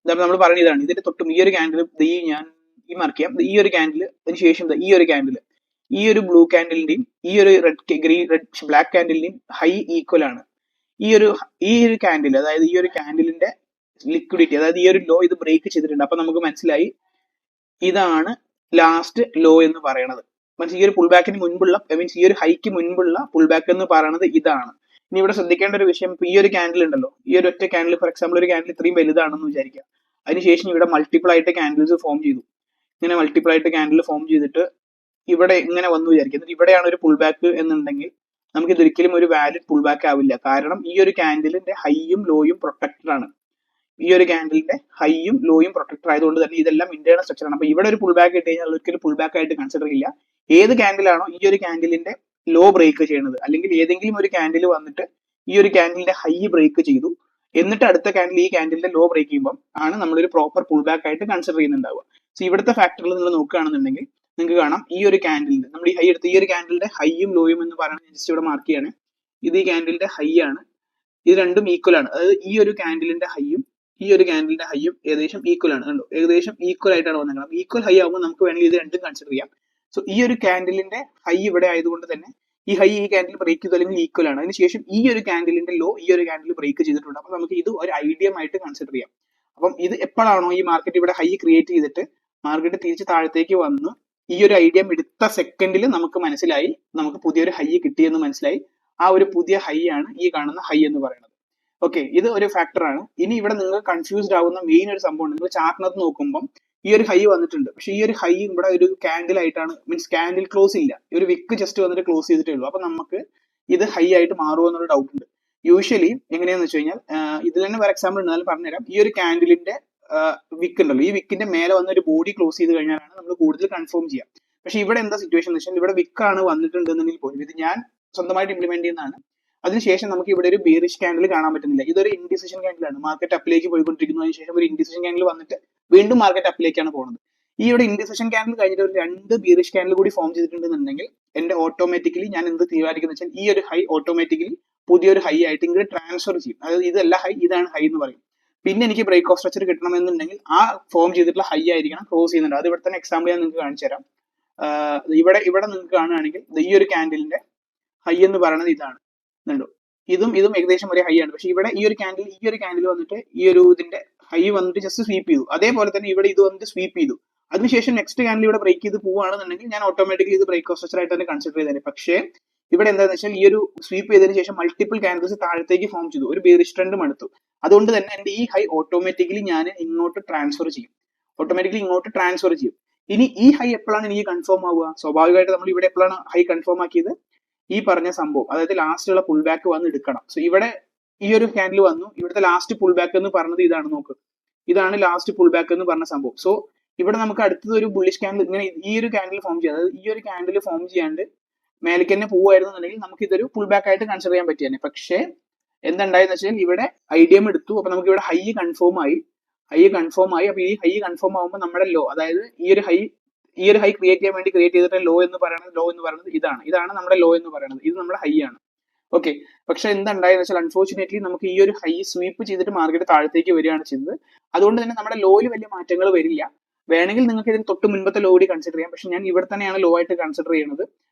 നമ്മൾ പറഞ്ഞ ഇതാണ്, ഇതിന്റെ തൊട്ടും ഈ ഒരു ക്യാൻഡിൽ ഞാൻ ഈ മാർക്ക് ചെയ്യാം. ഈ ഒരു ക്യാൻഡിൽ അതിനുശേഷം ഈ ഒരു ക്യാൻഡിൽ, ഈ ഒരു ബ്ലൂ ക്യാൻഡിലിന്റെയും ഈ ഒരു ബ്ലാക്ക് ക്യാൻഡിലിന്റെയും ഹൈ ഈക്വൽ ആണ്. ഈ ഒരു ക്യാൻഡിൽ, അതായത് ഈ ഒരു ക്യാൻഡിലിന്റെ ലിക്വിഡിറ്റി, അതായത് ഈ ഒരു ലോ ഇത് ബ്രേക്ക് ചെയ്തിട്ടുണ്ട്. അപ്പൊ നമുക്ക് മനസ്സിലായി ഇതാണ് ലാസ്റ്റ് ലോ എന്ന് പറയുന്നത്. ഈ ഒരു പുൾ ബാക്കിന് മുൻപുള്ള, മീൻസ് ഈ ഒരു ഹൈക്ക് മുൻപുള്ള പുൾ ബാക്ക് എന്ന് പറയുന്നത് ഇതാണ്. ഇനി ഇവിടെ ശ്രദ്ധിക്കേണ്ട ഒരു വിഷയം, ഈ ഒരു ക്യാൻഡിൽ ഉണ്ടല്ലോ, ഈ ഒരു ഒറ്റ ക്യാൻഡിൽ, ഫോർ എക്സാമ്പിൾ ഒരു ക്യാൻഡിൽ ഇത്രയും വലുതാണെന്ന് വിചാരിക്കുക. അതിനുശേഷം ഇവിടെ മൾട്ടിപ്പിൾ ആയിട്ട് ക്യാൻഡിൽസ് ഫോം ചെയ്തു. ഇങ്ങനെ മൾട്ടിപ്പിൾ ആയിട്ട് ക്യാൻഡിൽ ഫോം ചെയ്തിട്ട് ഇവിടെ ഇങ്ങനെ വന്നു വിചാരിക്കുക. എന്നിട്ട് ഇവിടെയാണ് ഒരു പുൾ ബാക്ക് എന്നുണ്ടെങ്കിൽ നമുക്ക് ഇതൊരിക്കലും ഒരു വാലിഡ് പുൾ ബാക്ക് ആവില്ല. കാരണം ഈ ഒരു ക്യാൻഡിലിന്റെ ഹൈയും ലോയും പ്രൊട്ടക്റ്റഡ് ആണ്. ഈ ഒരു ക്യാൻഡിലിന്റെ ഹൈയും ലോയും പ്രൊട്ടക്റ്റഡ് ആയതുകൊണ്ട് തന്നെ ഇതെല്ലാം ഇന്റേണൽ സ്ട്രക്ചർ ആണ്. അപ്പൊ ഇവിടെ ഒരു പുൾ ബാക്ക് ഇട്ട് കഴിഞ്ഞാൽ ഒരിക്കലും പുൾ ബാക്ക് ആയിട്ട് കൺസിഡർ ചെയ്യില്ല. ഏത് ക്യാൻഡിലാണോ ഈ ഒരു ക്യാൻഡിലിന്റെ ലോ ബ്രേക്ക് ചെയ്യുന്നത്, അല്ലെങ്കിൽ ഏതെങ്കിലും ഒരു ക്യാൻഡിൽ വന്നിട്ട് ഈ ഒരു ക്യാൻഡിലിന്റെ ഹൈ ബ്രേക്ക് ചെയ്തു, എന്നിട്ട് അടുത്ത ക്യാൻഡിൽ ഈ ക്യാൻഡിലിന്റെ ലോ ബ്രേക്ക് ചെയ്യുമ്പോൾ ആണ് നമ്മളൊരു പ്രോപ്പർ പുൾ ബാക്ക് ആയിട്ട് കൺസിഡർ ചെയ്യുന്നുണ്ടാവുക. സോ ഇവിടുത്തെ ഫാക്ടറുകൾ നിങ്ങൾ നോക്കുകയാണെന്നുണ്ടെങ്കിൽ നിങ്ങൾക്ക് കാണാം, ഈ ഒരു ക്യാൻഡിലിന്റെ നമ്മൾ ഈ ഹൈ എടുത്ത് ഈ ഒരു ക്യാൻഡിലിന്റെ ഹൈയും ലോയും എന്ന് പറയുന്നത് ജസ്റ്റ് ഇവിടെ മാർക്ക് ചെയ്യാണ്. ഇത് ഈ ക്യാൻഡിലിന്റെ ഹൈ ആണ്. ഇത് രണ്ടും ഈക്വൽ ആണ്. അതായത് ഈ ഒരു ക്യാൻഡിലിന്റെ ഹൈയും ഈ ഒരു ക്യാൻഡിലിന്റെ ഹൈയും ഏകദേശം ഈക്വൽ ആണ്. കണ്ടോ, ഏകദേശം ഈക്വൽ ആയിട്ടാണ് വന്നത്. ഈക്വൽ ഹൈ ആകുമ്പോൾ നമുക്ക് വേണമെങ്കിൽ ഇത് രണ്ടും കൺസിഡർ ചെയ്യാം. സോ ഈ ഒരു ക്യാൻഡിലിന്റെ ഹൈ ഇവിടെ ആയതുകൊണ്ട് തന്നെ ഈ ഹൈ ഈ ക്യാൻഡിൽ ബ്രേക്ക് ചെയ്തു, അല്ലെങ്കിൽ ഈക്വൽ ആണ്. അതിനുശേഷം ഈ ഒരു ക്യാൻഡിലിന്റെ ലോ ഈ ഒരു ക്യാൻഡിൽ ബ്രേക്ക് ചെയ്തിട്ടുണ്ട്. അപ്പൊ നമുക്ക് ഇത് ഒരു ഐഡിയം ആയിട്ട് കൺസിഡർ ചെയ്യാം. അപ്പം ഇത് എപ്പോഴാണോ ഈ മാർക്കറ്റ് ഇവിടെ ഹൈ ക്രിയേറ്റ് ചെയ്തിട്ട് മാർക്കറ്റ് തിരിച്ച് താഴത്തേക്ക് വന്ന് ഈ ഒരു ഐഡിയം എടുത്ത സെക്കൻഡിൽ നമുക്ക് മനസ്സിലായി, നമുക്ക് പുതിയൊരു ഹൈ കിട്ടിയെന്ന് മനസ്സിലായി. ആ ഒരു പുതിയ ഹൈ ആണ് ഈ കാണുന്ന ഹൈ എന്ന് പറയുന്നത്. ഓക്കെ, ഇത് ഒരു ഫാക്ടറാണ്. ഇനി ഇവിടെ നിങ്ങൾ കൺഫ്യൂസ്ഡ് ആവുന്ന മെയിൻ ഒരു സംഭവം, നിങ്ങൾ ചാർട്ടിനകത്ത് നോക്കുമ്പോൾ ഈ ഒരു ഹൈ വന്നിട്ടുണ്ട്. പക്ഷെ ഈ ഒരു ഹൈ ഇവിടെ ഒരു ക്യാൻഡിൽ ആയിട്ടാണ്, മീൻസ് ക്യാൻഡിൽ ക്ലോസ് ഇല്ല, ഒരു വിക്ക് ജസ്റ്റ് വന്നിട്ട് ക്ലോസ് ചെയ്തിട്ടേ ഉള്ളൂ. അപ്പൊ നമുക്ക് ഇത് ഹൈ ആയിട്ട് മാറുമോ എന്നൊരു ഡൗട്ട് ഉണ്ട്. യൂഷ്വലി എങ്ങനെയാന്ന് വെച്ച് കഴിഞ്ഞാൽ, ഇതിൽ തന്നെ ഫോർ എക്സാമ്പിൾ ഉണ്ടെന്നാലും പറഞ്ഞുതരാം. ഈ ഒരു ക്യാൻഡിലിന്റെ വിക്ക് ഉണ്ടല്ലോ, ഈ വിക്കിന്റെ മേലെ വന്ന ഒരു ബോഡി ക്ലോസ് ചെയ്ത് കഴിഞ്ഞാലാണ് നമ്മൾ കൂടുതൽ കൺഫേം ചെയ്യാം. പക്ഷെ ഇവിടെ എന്താ സിറ്റുവേഷൻ എന്ന് വെച്ചാൽ, ഇവിടെ വിക്കാണ് വന്നിട്ടുണ്ടെന്നുണ്ടെങ്കിൽ പോലും ഇത് ഞാൻ സ്വന്തമായിട്ട് ഇംപ്ലിമെന്റ് ചെയ്യുന്നതാണ്. അതിനുശേഷം നമുക്ക് ഇവിടെ ഒരു ബീറിഷ് ക്യാൻഡിൽ കാണാൻ പറ്റുന്നില്ല. ഇതൊരു ഇൻഡിസിഷൻ ക്യാൻഡിലാണ്. മാർക്കറ്റ് അപ്പിലേക്ക് പോയിക്കൊണ്ടിരിക്കുന്നു. അതിനുശേഷം ഒരു ഇൻഡിസിഷൻ ക്യാൻഡിൽ വന്നിട്ട് വീണ്ടും മാർക്കറ്റ് അപ്പിലേക്കാണ് പോകുന്നത്. ഈ ഒരു ഇൻഡിസിഷൻ ക്യാൻഡിൽ കഴിഞ്ഞിട്ട് ഒരു 2 ബീറിഷ് ക്യാൻഡിൽ കൂടി ഫോം ചെയ്തിട്ടുണ്ടെന്നുണ്ടെങ്കിൽ എന്റെ ഓട്ടോമാറ്റിക്കലി ഞാൻ എന്ത് തീരുമാനിക്കുന്നത് വെച്ചാൽ ഈ ഒരു ഹൈ ഓട്ടോമാറ്റിക്കലി പുതിയൊരു ഹൈ ആയിട്ട് ഇങ്ങോട്ട് ട്രാൻസ്ഫർ ചെയ്യും. അതായത് ഇതല്ല ഹൈ, ഇതാണ് ഹൈ എന്ന് പറയും. പിന്നെ എനിക്ക് ബ്രേക്ക് ഓഫ് സ്ട്രക്ചർ കിട്ടണമെന്നുണ്ടെങ്കിൽ ആ ഫോം ചെയ്തിട്ടുള്ള ഹൈ ആയിരിക്കണം ക്ലോസ് ചെയ്യുന്നുണ്ട്. അത് ഇവിടെ തന്നെ എക്സാമ്പിൾ ഞാൻ നിങ്ങൾക്ക് കാണിച്ചു തരാം. ഇവിടെ നിങ്ങൾക്ക് കാണുകയാണെങ്കിൽ ഈ ഒരു ക്യാൻഡിലിന്റെ ഹൈ എന്ന് പറയുന്നത് ഇതാണ്. കണ്ടോ, ഇതും ഏകദേശം ഒരേ ഹൈ ആണ്. പക്ഷെ ഇവിടെ ഈ ഒരു ക്യാൻഡിൽ വന്നിട്ട് ഈ ഒരു ഇതിന്റെ ഹൈ വന്നിട്ട് ജസ്റ്റ് സ്വീപ്പ് ചെയ്തു. അതേപോലെ തന്നെ ഇവിടെ ഇത് വന്നിട്ട് സ്വീപ്പ് ചെയ്തു. അതിനുശേഷം നെക്സ്റ്റ് ക്യാൻഡിൽ ഇവിടെ ബ്രേക്ക് ചെയ്ത് പോവുകയാണെന്നുണ്ടെങ്കിൽ ഞാൻ ഓട്ടോമാറ്റിക്കലി ഇത് ബ്രേക്ക് ഓഫ് സ്ട്രക്ചർ ആയിട്ട് തന്നെ കൺസിഡർ ചെയ്തേനെ. പക്ഷേ ഇവിടെ എന്താണെന്ന് വെച്ചാൽ ഈ ഒരു സ്വീപ്പ് ചെയ്തതിനു ശേഷം മൾട്ടിപ്പിൾ ക്യാൻഡിൽസ് താഴത്തേക്ക് ഫോം ചെയ്തു, ഒരു ബെയറിഷ് ട്രെൻഡും എടുത്തു. അതുകൊണ്ട് തന്നെ എന്റെ ഈ ഹൈ ഓട്ടോമാറ്റിക്കലി ഞാൻ ഇങ്ങോട്ട് ട്രാൻസ്ഫർ ചെയ്യും. ഇനി ഈ ഹൈ എപ്പോഴാണ് എനിക്ക് കൺഫേം ആവുക? സ്വാഭാവികമായിട്ട് നമ്മൾ ഇവിടെ എപ്പോഴാണ് ഹൈ കൺഫേം ആക്കിയത്? ഈ പറഞ്ഞ സംഭവം, അതായത് ലാസ്റ്റ് ഉള്ള പുൾ ബാക്ക് വന്ന് എടുക്കണം. സോ ഇവിടെ ഈ ഒരു ക്യാൻഡിൽ വന്നു, ഇവിടുത്തെ ലാസ്റ്റ് പുൾ ബാക്ക് എന്ന് പറഞ്ഞത് ഇതാണ്. നോക്ക്, ഇതാണ് ലാസ്റ്റ് പുൾ ബാക്ക് എന്ന് പറഞ്ഞ സംഭവം. സോ ഇവിടെ നമുക്ക് അടുത്തത് ഒരു ബുള്ളിഷ് ക്യാൻഡിൽ ഇങ്ങനെ ഈ ഒരു ക്യാൻഡിൽ ഫോം ചെയ്യാം. അതായത് ഈ ഒരു ക്യാൻഡിൽ ഫോം ചെയ്യാണ്ട് മേലേക്ക് തന്നെ പോവായിരുന്നുണ്ടെങ്കിൽ നമുക്ക് ഇതൊരു പുൾ ബാക്ക് ആയിട്ട് കൺസിഡർ ചെയ്യാൻ പറ്റിയാണ്. പക്ഷേ എന്തുണ്ടായെന്ന് വെച്ചാൽ ഇവിടെ ഐഡിയം എടുത്തു. അപ്പൊ നമുക്ക് ഇവിടെ ഹൈ കൺഫേം ആയി. അപ്പൊ ഈ ഹൈ കൺഫേം ആകുമ്പോൾ നമ്മുടെ ലോ, അതായത് ഈ ഒരു ഹൈ ക്രിയേറ്റ് ചെയ്യാൻ വേണ്ടി ക്രിയേറ്റ് ചെയ്തിട്ട് ലോ എന്ന് പറയുന്നത് ഇതാണ് നമ്മുടെ ലോ എന്ന് പറയുന്നത്. ഇത് നമ്മുടെ ഹൈ ആണ്. ഓക്കെ, പക്ഷെ എന്തുണ്ടായെന്ന് വെച്ചാൽ അൺഫോർച്ചുനേറ്റ്ലി നമുക്ക് ഈ ഒരു ഹൈ സ്വീപ്പ് ചെയ്തിട്ട് മാർക്കറ്റ് താഴത്തേക്ക് വരികയാണ് ചെയ്തത്. അതുകൊണ്ട് തന്നെ നമ്മുടെ ലോയിൽ വലിയ മാറ്റങ്ങൾ വരില്ല. വേണമെങ്കിൽ നിങ്ങൾക്ക് ഇതിന് തൊട്ട് മുൻപത്തെ ലോ കൂടി കൺസിഡർ ചെയ്യാം. പക്ഷെ ഞാൻ ഇവിടെ തന്നെയാണ് ലോ ആയിട്ട് കൺസിഡർ ചെയ്യുന്നത്.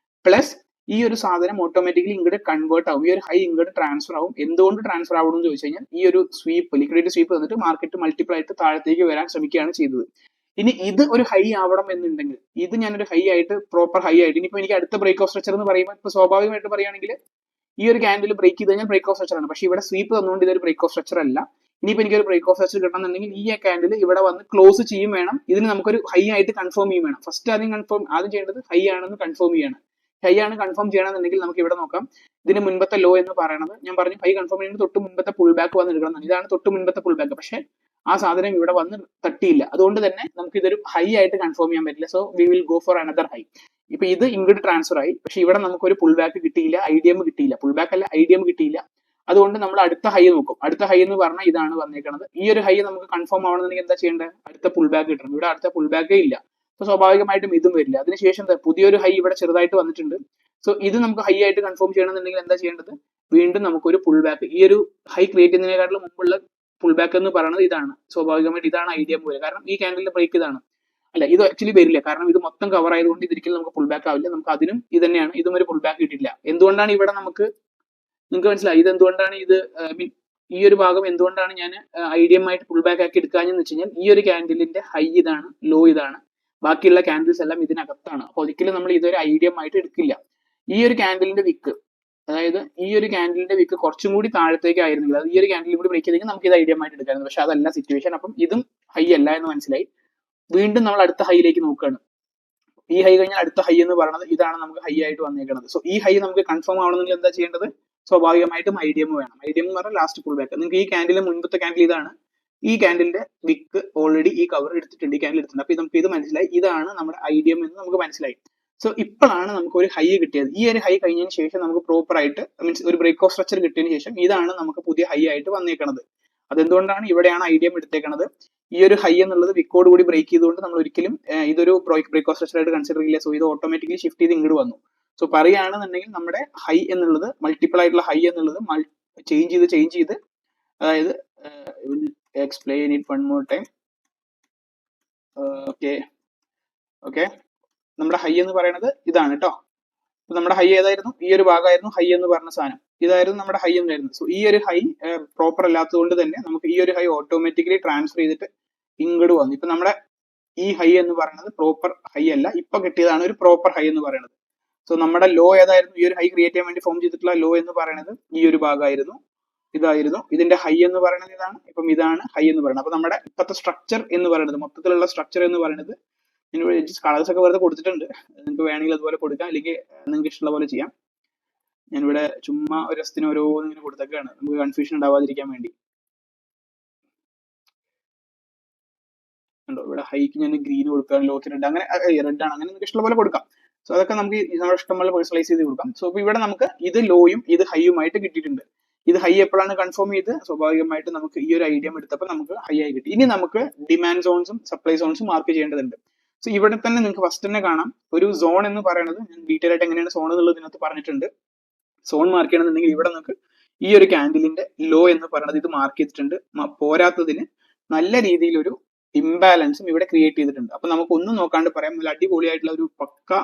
പ്ലസ് ഈ ഒരു സാധനം ഓട്ടോമാറ്റിക്കലി ഇങ്ങോട്ട് കൺവേർട്ട് ആവും. ഈ ഒരു ഹൈ ഇങ്ങോട്ട് ട്രാൻസ്ഫർ ആവും. എന്തുകൊണ്ട് ട്രാൻസ്ഫർ ആവണം എന്ന് ചോദിച്ചു കഴിഞ്ഞാൽ ഈ ഒരു ലിക്വിഡിറ്റി സ്വീപ്പ് വന്നിട്ട് മാർക്കറ്റ് മൾട്ടിപ്പിൾ ആയിട്ട് താഴത്തേക്ക് വരാൻ ശ്രമിക്കുകയാണ് ചെയ്തത്. ഇനി ഇത് ഒരു ഹൈ ആവണം എന്നുണ്ടെങ്കിൽ ഇത് ഞാനൊരു ഹൈ ആയിട്ട് പ്രോപ്പർ ഹൈ ആയിട്ട് ഇനിയിപ്പോ എനിക്ക് അടുത്ത ബ്രേക്ക് ഓഫ് സ്ട്രക്ചർ എന്ന് പറയുമ്പോൾ ഇപ്പൊ സ്വാഭാവികമായിട്ട് പറയുകയാണെങ്കിൽ ഈ ഒരു ക്യാൻഡിൽ ബ്രേക്ക് ചെയ്ത് കഴിഞ്ഞാൽ ബ്രേക്ക് ഓഫ് സ്ട്രക്ചർ ആണ്. പക്ഷെ ഇവിടെ സ്വീപ്പ് തന്നുകൊണ്ട് ഇതൊരു ബ്രേക്ക് ഓഫ് സ്ട്രക്ചർ അല്ല. ഇനിയിപ്പോ എനിക്കൊരു ബ്രേക്ക് ഓഫ് സ്ട്രക്ചർ കിട്ടണമെന്നുണ്ടെങ്കിൽ ഈ ക്യാൻഡിൽ ഇവിടെ വന്ന് ക്ലോസ് ചെയ്യും വേണം. ഇതിന് നമുക്കൊരു ഹൈ ആയിട്ട് കൺഫേം ചെയ്യും വേണം. ഫസ്റ്റ് ആദ്യം ചെയ്യേണ്ടത് ഹൈ ആണെന്ന് കൺഫേം ചെയ്യണം. ഹൈ ആണ് കൺഫേം ചെയ്യണമെന്നുണ്ടെങ്കിൽ നമുക്ക് ഇവിടെ നോക്കാം. ഇതിന് മുൻപത്തെ ലോ എന്ന് പറയുന്നത് ഞാൻ പറഞ്ഞു ഹൈ കൺഫേം ചെയ്യുന്നത് തൊട്ട് മുൻപത്തെ പുൾ ബാക്ക് വന്ന് എടുക്കണം. ഇതാണ് തൊട്ട് മുൻപത്തെ പുൾ ബാക്ക്. പക്ഷെ ആ സാധനം ഇവിടെ വന്ന് തട്ടിയില്ല. അതുകൊണ്ട് തന്നെ നമുക്ക് ഇതൊരു ഹൈ ആയിട്ട് കൺഫേം ചെയ്യാൻ പറ്റില്ല. So we will go for another high. ഇപ്പൊ ഇത് ഇങ്ങോട്ട് ട്രാൻസ്ഫർ ആയി. പക്ഷെ ഇവിടെ നമുക്കൊരു പുൾ ബാക്ക് കിട്ടിയില്ല, ഐഡിയം കിട്ടിയില്ല. പുൾ ബാക്ക് അല്ല, ഐഡിയം കിട്ടിയില്ല. അതുകൊണ്ട് നമ്മൾ അടുത്ത ഹൈ നോക്കും. അടുത്ത ഹൈ എന്ന് പറഞ്ഞാൽ ഇതാണ് വന്നേക്കുന്നത്. ഈ ഒരു ഹൈ നമുക്ക് കൺഫേം ആവണമെന്നുണ്ടെങ്കിൽ എന്താ ചെയ്യേണ്ടത്? അടുത്ത പുൾ ബാക്ക് കിട്ടണം. ഇവിടെ അടുത്ത പുൾ ബാക്കേ ഇല്ല. സോ സ്വാഭാവികമായിട്ടും ഇതും വരില്ല. അതിനുശേഷം പുതിയൊരു ഹൈ ഇവിടെ ചെറുതായിട്ട് വന്നിട്ടുണ്ട്. സോ ഇത് നമുക്ക് ഹൈ ആയിട്ട് കൺഫേം ചെയ്യണമെന്നുണ്ടെങ്കിൽ എന്താ ചെയ്യേണ്ടത്? വീണ്ടും നമുക്കൊരു പുൾ ബാക്ക്, ഈ ഒരു ഹൈ ക്രിയേറ്റ് ചെയ്യുന്നതിനെക്കാട്ടിലും മുമ്പുള്ള പുൾ ബാക്ക് എന്ന് പറയുന്നത് ഇതാണ്. സ്വാഭാവികമായിട്ട് ഇതാണ് ഐഡിയ പോലെ. കാരണം ഈ ക്യാൻഡിലിന്റെ ബ്രേക്ക് ഇതാണ്. അല്ല, ഇത് ആക്ച്വലി വരില്ല. കാരണം ഇത് മൊത്തം കവർ ആയതുകൊണ്ട് ഇതൊരിക്കലും നമുക്ക് പുൾ ബാക്ക് ആവില്ല. നമുക്ക് അതിനും ഇത് തന്നെയാണ്. ഇതും ഒരു പുൾ ബാക്ക് കിട്ടില്ല. എന്തുകൊണ്ടാണ് ഇവിടെ നിങ്ങൾക്ക് മനസ്സിലായി ഇത് എന്തുകൊണ്ടാണ് ഈ ഒരു ഭാഗം എന്തുകൊണ്ടാണ് ഞാൻ ഐഡിയമായിട്ട് പുൾ ബാക്ക് ആക്കി എടുക്കാഞ്ഞെന്ന് വെച്ച് കഴിഞ്ഞാൽ ഈ ഒരു ക്യാൻഡിലിന്റെ ഹൈ ഇതാണ്, ലോ ഇതാണ്, ബാക്കിയുള്ള ക്യാൻഡിൽസ് എല്ലാം ഇതിനകത്താണ്. അപ്പൊ ഒരിക്കലും നമ്മൾ ഇതൊരു ഐഡിയമായിട്ട് എടുക്കില്ല. ഈ ഒരു ക്യാൻഡിലിന്റെ വിക്ക്, അതായത് ഈ ഒരു ക്യാൻഡിലിന്റെ വിക്ക് കുറച്ചും കൂടി താഴത്തേക്ക് ആയിരുന്നില്ല, അത് ഈ ഒരു ക്യാൻഡിലും കൂടി ബ്രേക്ക് ചെയ്തെങ്കിൽ നമുക്ക് ഇത് ഐഡിയമായിട്ട് എടുക്കാമായിരുന്നു. പക്ഷെ അതല്ല സിറ്റുവേഷൻ. അപ്പം ഇതും ഹൈ അല്ല എന്ന് മനസ്സിലായി. വീണ്ടും നമ്മൾ അടുത്ത ഹൈയിലേക്ക് നോക്കുകയാണ്. ഈ ഹൈ കഴിഞ്ഞാൽ അടുത്ത ഹൈ എന്ന് പറയുന്നത് ഇതാണ് നമുക്ക് ഹൈ ആയിട്ട് വന്നേക്കുന്നത്. സോ ഈ ഹൈ നമുക്ക് കൺഫേം ആവണമെങ്കിൽ എന്താ ചെയ്യേണ്ടത്? സ്വാഭാവികമായിട്ടും ഐഡിയം വേണം. ഐഡിയം എന്ന് പറഞ്ഞാൽ ലാസ്റ്റ് പുൾ ബാക്ക്. നിങ്ങൾക്ക് ഈ ക്യാൻഡിലെ മുൻപത്തെ ക്യാൻഡിൽ ഇതാണ്. ഈ ക്യാൻഡിലിന്റെ വിക്ക് ഓൾറെഡി ഈ കവർ എടുത്തിട്ടുണ്ട്, ഈ ക്യാൻഡിൽ എടുത്തിട്ടുണ്ട്. അപ്പൊ നമുക്ക് ഇത് മനസ്സിലായി, ഇതാണ് നമ്മുടെ ഐഡിയം എന്ന് നമുക്ക് മനസ്സിലായി. സോ ഇപ്പോഴാണ് നമുക്ക് ഒരു ഹൈ കിട്ടിയത്. ഈ ഒരു ഹൈ കഴിഞ്ഞതിന് ശേഷം നമുക്ക് പ്രോപ്പർ ആയിട്ട് മീൻസ് ഒരു ബ്രേക്ക് ഓഫ് സ്ട്രക്ചർ കിട്ടിയതിന് ശേഷം ഇതാണ് നമുക്ക് പുതിയ ഹൈ ആയിട്ട് വന്നേക്കുന്നത്. അതെന്തുകൊണ്ടാണ് ഇവിടെയാണ് ഐഡിയം എടുത്തേക്കുന്നത്? ഈ ഒരു ഹൈ എന്നുള്ളത് വിക്കോട് കൂടി ബ്രേക്ക് ചെയ്തുകൊണ്ട് നമ്മൾ ഒരിക്കലും ഇതൊരു ബ്രേക്ക് ഓഫ് സ്ട്രക്ചർ ആയിട്ട് കൺസിഡർ ചെയ്യില്ല. സോ ഇത് ഓട്ടോമാറ്റിക്കലി ഷിഫ്റ്റ് ചെയ്ത് ഇങ്ങോട്ട് വന്നു. സോ പറയുകയാണെന്നുണ്ടെങ്കിൽ നമ്മുടെ ഹൈ എന്നുള്ളത് മൾട്ടിപ്പിൾ ആയിട്ടുള്ള ഹൈ എന്നുള്ളത് ചേഞ്ച് ചെയ്ത് അതായത് explain it one more time. Okay നമ്മുടെ ഹൈ എന്ന് പറയുന്നത് ഇതാണ് കേട്ടോ. നമ്മുടെ ഹൈ ഏതായിരുന്നു? ഈ ഒരു ഭാഗമായിരുന്നു ഹൈ എന്ന് പറഞ്ഞ സാധനം. ഇതായിരുന്നു നമ്മുടെ ഹൈ എന്നായിരുന്നു. സോ ഈ ഒരു ഹൈ പ്രോപ്പർ അല്ലാത്തതുകൊണ്ട് തന്നെ നമുക്ക് ഈ ഒരു ഹൈ ഓട്ടോമാറ്റിക്കലി ട്രാൻസ്ഫർ ചെയ്തിട്ട് ഇങ്ങോട്ട് വന്നു. ഇപ്പൊ നമ്മുടെ ഈ ഹൈ എന്ന് പറയുന്നത് പ്രോപ്പർ ഹൈ അല്ല, ഇപ്പൊ കിട്ടിയതാണ് ഒരു പ്രോപ്പർ ഹൈ എന്ന് പറയുന്നത്. സോ നമ്മുടെ ലോ ഏതായിരുന്നു? ഈ ഒരു ഹൈ ക്രിയേറ്റ് ചെയ്യാൻ വേണ്ടി ഫോം ചെയ്തിട്ടുള്ള ലോ എന്ന് പറയുന്നത് ഈ ഒരു ഭാഗമായിരുന്നു, ഇതായിരുന്നു. ഇതിന്റെ ഹൈ എന്ന് പറയുന്നത് ഇതാണ്. ഇപ്പം ഇതാണ് ഹൈ എന്ന് പറയുന്നത്. അപ്പൊ നമ്മുടെ ഇപ്പോഴത്തെ സ്ട്രക്ചർ എന്ന് പറയുന്നത്, മൊത്തത്തിലുള്ള സ്ട്രക്ചർ എന്ന് പറയുന്നത്, കളേഴ്സ് ഒക്കെ വെറുതെ കൊടുത്തിട്ടുണ്ട്. നിങ്ങൾക്ക് വേണമെങ്കിൽ അതുപോലെ കൊടുക്കാം, അല്ലെങ്കിൽ നിങ്ങൾക്ക് ഇഷ്ടമുള്ള പോലെ ചെയ്യാം. ഞാനിവിടെ ചുമ്മാ ഒരു രസത്തിന് ഓരോന്നിങ്ങനെ കൊടുത്തേക്കാണ്, നമുക്ക് കൺഫ്യൂഷൻ ഉണ്ടാവാതിരിക്കാൻ വേണ്ടി. ഉണ്ടോ ഇവിടെ ഹൈക്ക് ഞാൻ ഗ്രീൻ കൊടുക്കാം, ലോക്ക് റെഡ്, അങ്ങനെ റെഡ് ആണ്, അങ്ങനെ നിങ്ങൾക്ക് ഇഷ്ടമുള്ള പോലെ കൊടുക്കാം. സോ അതൊക്കെ നമുക്ക് നമ്മുടെ ഇഷ്ടംപോലെ പേഴ്സണലൈസ് ചെയ്ത് കൊടുക്കാം. സോ ഇപ്പൊ ഇവിടെ നമുക്ക് ഇത് ലോയും ഇത് ഹൈയുമായിട്ട് കിട്ടിയിട്ടുണ്ട്. ഇത് ഹൈ എപ്പോഴാണ് കൺഫേം ചെയ്ത് സ്വാഭാവികമായിട്ട് നമുക്ക് ഈ ഒരു ഐഡിയ എടുത്തപ്പോൾ നമുക്ക് ഹൈ ആയി കിട്ടി. ഇനി നമുക്ക് ഡിമാൻഡ് സോൺസും സപ്ലൈ സോൺസും മാർക്ക് ചെയ്യേണ്ടതുണ്ട്. സോ ഇവിടെ തന്നെ നിങ്ങൾക്ക് ഫസ്റ്റ് തന്നെ കാണാം ഒരു സോൺ എന്ന് പറയുന്നത്, ഞാൻ ഡീറ്റെയിൽ ആയിട്ട് എങ്ങനെയാണ് സോൺ എന്നുള്ളത് ഇതിനകത്ത് പറഞ്ഞിട്ടുണ്ട്. സോൺ മാർക്ക് ചെയ്യണമെന്നുണ്ടെങ്കിൽ ഇവിടെ നമുക്ക് ഈ ഒരു ക്യാൻഡിലിന്റെ ലോ എന്ന് പറയുന്നത് ഇത് മാർക്ക് ചെയ്തിട്ടുണ്ട്. പോരാത്തതിന് നല്ല രീതിയിൽ ഒരു ഇംബാലൻസും ഇവിടെ ക്രിയേറ്റ് ചെയ്തിട്ടുണ്ട്. അപ്പൊ നമുക്ക് ഒന്നും നോക്കാണ്ട് പറയാം, നല്ല അടിപൊളിയായിട്ടുള്ള ഒരു പക്ക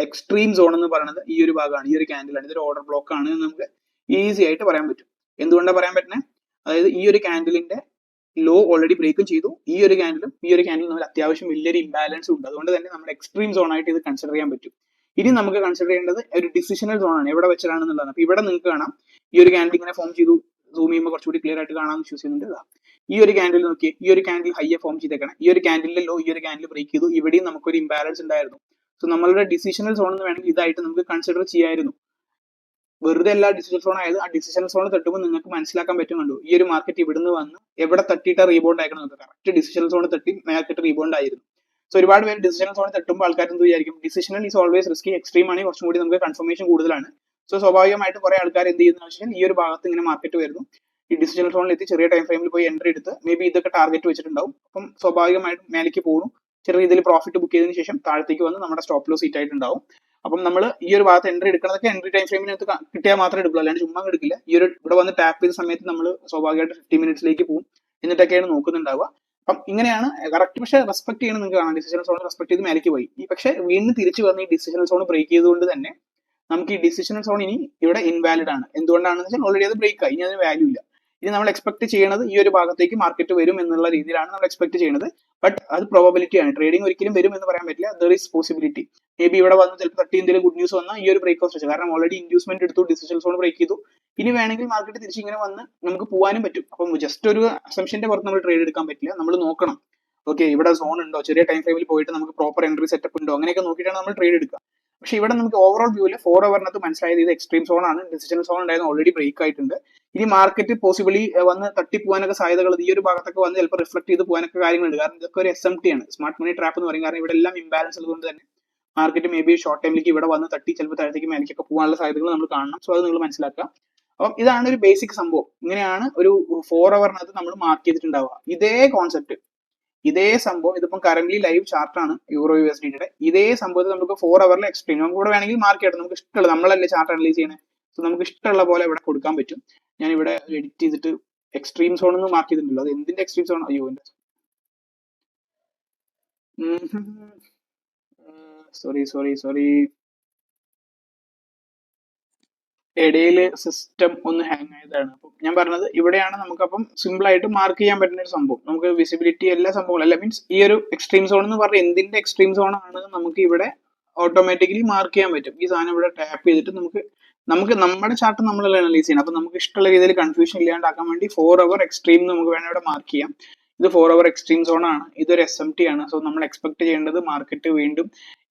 എക്സ്ട്രീം സോൺ എന്ന് പറയുന്നത് ഈ ഒരു ഭാഗമാണ്, ഈ ഒരു ക്യാൻഡിലാണ്. ഇതൊരു ഓർഡർ ബ്ലോക്ക് ആണ് എന്ന് നമുക്ക് ഈസി ആയിട്ട് പറയാൻ പറ്റും. എന്തുകൊണ്ടാണ് പറയാൻ പറ്റുന്നത്? അതായത് ഈ ഒരു ക്യാൻഡിലിന്റെ ലോ ഓൾറെഡി ബ്രേക്കും ചെയ്തു, ഈ ഒരു ക്യാൻഡിലും ഈ ഒരു ക്യാൻഡിലും നമ്മൾ അത്യാവശ്യം വലിയൊരു ഇംബാലൻസ് ഉണ്ട്. അതുകൊണ്ട് തന്നെ നമ്മൾ എക്സ്ട്രീം സോൺ ആയിട്ട് ഇത് കൺസിഡർ ചെയ്യാൻ പറ്റും. ഇനി നമുക്ക് കൺസിഡർ ചെയ്യേണ്ടത് ഒരു ഡിസിഷണൽ സോൺ ആണ്, എവിടെ വെച്ചിട്ടാണെന്നുള്ളതാണ്. അപ്പൊ ഇവിടെ നിങ്ങൾക്ക് കാണാം ഈ ഒരു ക്യാൻഡിൽ ഇങ്ങനെ ഫോം ചെയ്തു. സൂം ചെയ്യുമ്പോൾ കുറച്ചുകൂടി ക്ലിയർ ആയിട്ട് കാണാമെന്ന് ചൂസ് ചെയ്യുന്നുണ്ട്. ഈ ഒരു ക്യാൻഡിൽ നോക്കി, ഈ ഒരു ക്യാൻഡിൽ ഹൈയെ ഫോം ചെയ്തേക്കണം, ഈ ഒരു ക്യാൻഡിലെ ലോ ഈ ഒരു ക്യാൻഡിൽ ബ്രേക്ക് ചെയ്തു. ഇവിടെയും നമുക്കൊരു ഇംബാലൻസ് ഉണ്ടായിരുന്നു. സോ നമ്മളുടെ ഡിസിഷണൽ സോൺ എന്ന് വേണമെങ്കിൽ ഇതായിട്ട് നമുക്ക് കൺസിഡർ ചെയ്യായിരുന്നു. വെറുതെ എല്ലാ ഡിസിഷൻ സോൺ ആയത്, ആ ഡിസിഷൻ സോൺ തട്ടുമ്പോൾ നിങ്ങൾക്ക് മനസ്സിലാക്കാൻ പറ്റുന്നുണ്ടോ ഈ ഒരു മാർക്കറ്റ് ഇവിടുന്ന് വന്ന് എവിടെ തട്ടിയിട്ട് റീബൗണ്ട് ആക്കണം. കറക്റ്റ് ഡിസിഷൻ സോൺ തട്ടി മാർക്കറ്റ് റീബൗണ്ട് ആയിരുന്നു. സോ ഒരുപാട് പേര് ഡിസിഷൻ സോൺ തട്ടുമ്പോൾ ആൾക്കാർ എന്ത് വിചാരിക്കും, decisional is always risky, extreme ആണെങ്കിൽ കുറച്ചും കൂടി നമുക്ക് കൺഫർമേഷൻ കൂടുതലാണ്. സോ സ്വാഭാവികമായിട്ട് കുറെ ആൾക്കാർ എന്ത് ചെയ്യുന്ന വെച്ചാൽ ഈ ഒരു ഭാഗത്ത് ഇങ്ങനെ മാർക്കറ്റ് വരുന്നു, ഈ ഡിസിഷൻ സോണിൽ എത്തി ചെറിയ ടൈം ഫ്രെയിമിൽ പോയി എൻട്രി എടുത്ത് മേ ബി ഇതൊക്കെ ടാർഗറ്റ് വെച്ചിട്ടുണ്ടാവും. അപ്പം സ്വാഭാവികമായിട്ടും മേലേക്ക് പോകും, ചെറിയ രീതിയിൽ പ്രോഫിറ്റ് ബുക്ക് ചെയ്തതിനു ശേഷം താഴത്തേക്ക് വന്ന് നമ്മുടെ സ്റ്റോപ്പ് ലോസ് സീറ്റ് ആയിട്ടുണ്ടാവും. അപ്പം നമ്മൾ ഈ ഒരു ഭാഗത്ത് എൻട്രി എടുക്കുന്നതൊക്കെ എൻട്രി ടൈം ഫ്രെയിമിനകത്ത് കിട്ടിയാൽ മാത്രമേ എടുക്കുള്ളൂ, അല്ലാണ്ട് ചുമ്മാ എടുക്കില്ല. ഈ ഒരു ഇവിടെ വന്ന് ടാപ്പ് ചെയ്ത സമയത്ത് നമ്മൾ സ്വാഭാവികമായിട്ട് 50 മിനിറ്റ്സിലേക്ക് പോകും, എന്നിട്ടൊക്കെയാണ് നോക്കുന്നുണ്ടാവുക. അപ്പം ഇങ്ങനെയാണ് കറക്റ്റ്. പക്ഷേ റെസ്പെക്ട് ചെയ്യണം, നിങ്ങൾക്ക് കാണാം ഡിസിഷൻ സോൺ റെസ്പെക്ട് ചെയ്ത് മേലേക്ക് പോയി. ഈ പക്ഷേ വീണ്ടും തിരിച്ചു വന്ന് ഈ ഡിസിഷൻ സോൺ ബ്രേക്ക് ചെയ്തുകൊണ്ട് തന്നെ നമുക്ക് ഈ ഡിസിഷൻ സോൺ ഇനി ഇവിടെ ഇൻവാലിഡ് ആണ്. എന്തുകൊണ്ടാണെന്ന് വെച്ചാൽ ഓൾറെഡി അത് ബ്രേക്ക് ആയി, ഇനി അതിന് വാല്യൂ ഇല്ല. ഇനി നമ്മൾ എക്സ്പെക്ട് ചെയ്യുന്നത് ഈ ഒരു ഭാഗത്തേക്ക് മാർക്കറ്റ് വരും എന്നുള്ള രീതിയിലാണ് നമ്മൾ എക്സ്പെക്ട് ചെയ്യുന്നത്. ബട്ട് അത് പ്രോബബിലിറ്റി ആണ്, ട്രേഡിംഗ് ഒരിക്കലും വരും എന്ന് പറയാൻ പറ്റില്ല. There is possibility. May be ഇവിടെ വന്ന് ചിലപ്പോൾ തട്ടി എന്തെങ്കിലും ഗുഡ് ന്യൂസ് വന്നാൽ ഈ ഒരു ബ്രേക്ക് ഓഫ് വെച്ചു, കാരണം ഓൾറെഡി ഇൻഡ്യൂസ്മെന്റ് എടുത്തു, ഡിസിഷൻ സോൺ ബ്രേക്ക് ചെയ്തു. ഇനി വേണമെങ്കിൽ മാർക്കറ്റ് തിരിച്ച് ഇങ്ങനെ വന്ന് നമുക്ക് പോകാനും പറ്റും. അപ്പം ജസ്റ്റ് ഒരു അസംഷന്റെ പുറത്ത് നമ്മൾ ട്രേഡ് എടുക്കാൻ പറ്റില്ല, നമ്മൾ നോക്കണം. ഓക്കെ, ഇവിടെ സോൺ ഉണ്ടോ, ചെറിയ ടൈം ഫ്രെയിമിൽ പോയിട്ട് നമുക്ക് പ്രോപ്പർ എൻട്രി സെറ്റപ്പ് ഉണ്ടോ, അങ്ങനെയൊക്കെ നോക്കിയിട്ടാണ് നമ്മൾ ട്രേഡ് എടുക്കുക. പക്ഷെ ഇവിടെ നമുക്ക് ഓവറോൾ വ്യൂവിൽ 4 ഹവറിനകത്ത് മനസ്സിലായത് ഇത് എക്സ്ട്രീം സോൺ ആണ്, ഡിസിഷൻ സോൺ ഉണ്ടായിരുന്നു, ഓൾറെഡി ബ്രേക്ക് ആയിട്ടുണ്ട്. ഇനി മാർക്കറ്റ് പോസിബിളി വന്ന് തട്ടിപ്പോകാനൊക്കെ സാധ്യതകൾ, ഈ ഒരു ഭാഗത്തൊക്കെ വന്ന് ചിലപ്പോൾ റിഫ്ലക്ട് ചെയ്ത് പോകാനൊക്കെ കാര്യങ്ങളുണ്ട്. കാരണം ഇതൊക്കെ ഒരു SMT ആണ്, സ്മാർട്ട് മണി ട്രാപ്പ് എന്ന് പറയും. കാരണം ഇവിടെ എല്ലാം ഇംബാലൻസ് ഉള്ളതുകൊണ്ട് തന്നെ മാർക്കറ്റ് മേ ബി ഷോർട്ട് ടൈമിലേക്ക് ഇവിടെ വന്ന് തട്ടി ചിലപ്പോൾ താഴത്തേക്ക് മേലേക്കൊക്കെ പോകാനുള്ള സാധ്യതകൾ നമ്മൾ കാണണം. സോ അത് നിങ്ങൾ മനസ്സിലാക്കുക. അപ്പം ഇതാണ് ഒരു ബേസിക് സംഭവം. ഇങ്ങനെയാണ് ഒരു 4 ഹവറിനകത്ത് നമ്മൾ മാർക്ക് ചെയ്തിട്ടുണ്ടാവുക. ഇതേ കോൺസെപ്റ്റ്, ഇതേ സംഭവം ഇതിപ്പം കറന്റ് ലൈവ് ചാർട്ടാണ് യൂറോ USDയുടെ. ഇതേ സംഭവത്തിൽ നമുക്ക് 4 ഹവറിൽ എക്സ്ട്രീം നമുക്ക് ഇവിടെ വേണമെങ്കിൽ മാർക്ക് ചെയ്യണം, നമുക്ക് ഇഷ്ടമുള്ള, നമ്മളല്ലേ ചാർട്ട് അനലൈസ് ചെയ്യണേ. സോ നമുക്ക് ഇഷ്ടമുള്ള പോലെ ഇവിടെ കൊടുക്കാൻ പറ്റും. ഞാൻ ഇവിടെ എഡിറ്റ് ചെയ്തിട്ട് എക്സ്ട്രീം സോൺ എന്ന് മാർക്ക് ചെയ്തിട്ടുണ്ടല്ലോ, അത് എന്തിന്റെ എക്സ്ട്രീം സോൺ? അയ്യോ, സോറി ഇടയിൽ സിസ്റ്റം ഒന്ന് ഹാങ് ആയതാണ്. അപ്പം ഞാൻ പറഞ്ഞത് ഇവിടെയാണ് നമുക്കപ്പം സിമ്പിൾ ആയിട്ട് മാർക്ക് ചെയ്യാൻ പറ്റുന്ന ഒരു സംഭവം. നമുക്ക് വിസിബിലിറ്റി എല്ലാ സംഭവങ്ങളും അല്ല, മീൻസ് ഈ ഒരു എക്സ്ട്രീം സോൺ എന്ന് പറഞ്ഞാൽ എന്തിന്റെ എക്സ്ട്രീം സോൺ ആണ് നമുക്ക് ഇവിടെ ഓട്ടോമാറ്റിക്കലി മാർക്ക് ചെയ്യാൻ പറ്റും. ഈ സാധനം ഇവിടെ ടാപ്പ് ചെയ്തിട്ട് നമുക്ക് നമ്മുടെ ചാർട്ട് നമ്മളല്ല അനലൈസ് ചെയ്യണം. അപ്പൊ നമുക്ക് ഇഷ്ടമുള്ള രീതിയിൽ കൺഫ്യൂഷൻ ഇല്ലാണ്ടാക്കാൻ വേണ്ടി 4 ഹവർ എക്സ്ട്രീം നമുക്ക് വേണം ഇവിടെ മാർക്ക് ചെയ്യാം. ഇത് 4 ഹവർ എക്സ്ട്രീം സോൺ ആണ്, ഇതൊരു SMT ആണ്. സോ നമ്മൾ എക്സ്പെക്ട് ചെയ്യേണ്ടത് മാർക്കറ്റ് വീണ്ടും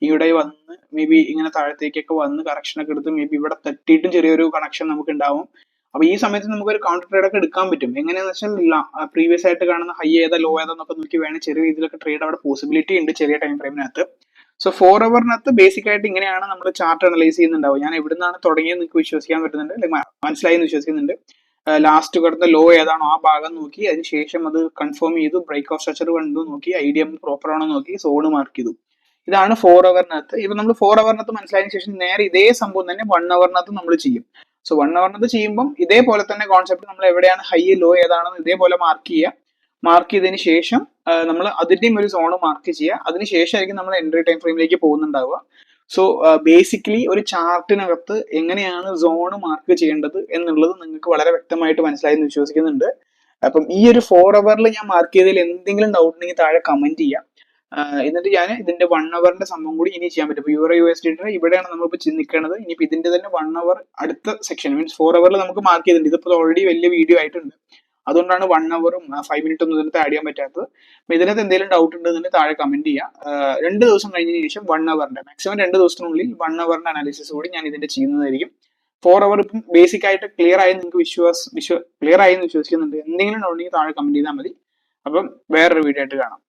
ഇവിടെ വന്ന് മേ ബി ഇങ്ങനെ താഴത്തേക്കൊക്കെ വന്ന് കറക്ഷൻ ഒക്കെ എടുത്ത് മേ ബി ഇവിടെ തട്ടിയിട്ടും ചെറിയൊരു കണക്ഷൻ നമുക്ക് ഉണ്ടാവും. അപ്പൊ ഈ സമയത്ത് നമുക്ക് ഒരു കൗണ്ടർ ട്രേഡ് ഒക്കെ എടുക്കാൻ പറ്റും. എങ്ങനെയാന്ന് വെച്ചാൽ പ്രീവിയസ് ആയിട്ട് കാണുന്ന ഹൈ ഏതാ ലോ ഏതാന്നൊക്കെ നോക്കി വേണം ചെറിയ രീതിയിലൊക്കെ ട്രേഡ് അവിടെ പോസിബിലിറ്റി ഉണ്ട് ചെറിയ ടൈം ഫ്രെയിമിനകത്ത്. സോ 4 ഹവറിനകത്ത് ബേസിക് ആയിട്ട് ഇങ്ങനെയാണ് നമ്മൾ ചാർട്ട് അനലൈസ് ചെയ്യുന്നുണ്ടാവും. ഞാൻ എവിടുന്നാണ് തുടങ്ങിയത് നിങ്ങൾക്ക് വിശ്വസിക്കാൻ പറ്റുന്നുണ്ട്, അല്ലെങ്കിൽ മനസ്സിലായി എന്ന് വിശ്വസിക്കുന്നുണ്ട്. ലാസ്റ്റ് കിടന്ന ലോ ഏതാണോ ആ ഭാഗം നോക്കി അതിനുശേഷം അത് കൺഫേം ചെയ്തു, ബ്രേക്ക് ഓഫ് സ്ട്രക്ചർ കണ്ടു നോക്കി, IDM പ്രോപ്പർ ആണോ നോക്കി, സോണ് മാർക്ക് ചെയ്തു. ഇതാണ് 4 ഹവറിനകത്ത്. ഇപ്പൊ നമ്മൾ 4 ഹവറിനകത്ത് മനസ്സിലായതിനു ശേഷം നേരെ ഇതേ സംഭവം തന്നെ 1 ഹവറിനകത്ത് നമ്മൾ ചെയ്യും. സോ 1 ഹവറിനകത്ത് ചെയ്യുമ്പോൾ ഇതേപോലെ തന്നെ കോൺസെപ്റ്റ്, നമ്മൾ എവിടെയാണ് ഹൈ ലോ ഏതാണെന്ന് ഇതേപോലെ മാർക്ക് ചെയ്യുക. മാർക്ക് ചെയ്തതിന് ശേഷം നമ്മൾ അതിന്റെയും ഒരു സോണ് മാർക്ക് ചെയ്യുക. അതിനുശേഷമായിരിക്കും നമ്മൾ എൻട്രി ടൈം ഫ്രെയിമിലേക്ക് പോകുന്നുണ്ടാവുക. സോ ബേസിക്കലി ഒരു ചാർട്ടിനകത്ത് എങ്ങനെയാണ് സോണ് മാർക്ക് ചെയ്യേണ്ടത് എന്നുള്ളത് നിങ്ങൾക്ക് വളരെ വ്യക്തമായിട്ട് മനസ്സിലായി എന്ന് വിശ്വസിക്കുന്നുണ്ട്. അപ്പം ഈ ഒരു 4 ഹവറിൽ ഞാൻ മാർക്ക് ചെയ്തതിൽ എന്തെങ്കിലും ഡൗട്ട് ഉണ്ടെങ്കിൽ താഴെ കമന്റ് ചെയ്യാം. എന്നിട്ട് ഞാൻ ഇതിന്റെ 1 ഹവറിന്റെ സംഭവം കൂടി ഇനി ചെയ്യാൻ പറ്റും. യൂറോ USDയുടെ ഇവിടെയാണ് നമ്മളിപ്പോൾ നിൽക്കുന്നത്. ഇനിയിപ്പോൾ ഇതിന്റെ തന്നെ 1 ഹവർ അടുത്ത സെക്ഷൻ, മീൻസ് 4 ഹവറിൽ നമുക്ക് മാർക്ക് ചെയ്തിട്ടുണ്ട്. ഇതിപ്പോൾ ഓൾറെഡി വലിയ വീഡിയോ ആയിട്ടുണ്ട്, അതുകൊണ്ടാണ് 1 ഹവറും 5 മിനിറ്റ് ഒന്നും ഇതിനകത്ത് ആഡ് ചെയ്യാൻ പറ്റാത്തത്. അപ്പൊ ഇതിനകത്ത് എന്തെങ്കിലും ഡൗട്ട് ഉണ്ടെന്നുണ്ടെങ്കിൽ താഴെ കമന്റ് ചെയ്യാം. 2 ദിവസം കഴിഞ്ഞതിന് ശേഷം 1 ഹവറിന്റെ മാക്സിമം 2 ദിവസത്തിനുള്ളിൽ 1 ഹവറിന്റെ അനാലിസിസ് കൂടി ഞാൻ ഇതിന്റെ ചെയ്യുന്നതായിരിക്കും. 4 ഹവർ ഇപ്പം ബേസിക് ആയിട്ട് ക്ലിയർ ആയി നിങ്ങൾക്ക് ക്ലിയർ ആയി എന്ന് വിശ്വസിക്കുന്നുണ്ട്. എന്തെങ്കിലും ഡൗട്ട് ഉണ്ടെങ്കിൽ താഴെ കമന്റ് ചെയ്താൽ മതി. അപ്പം വേറൊരു വീഡിയോ ആയിട്ട് കാണാം.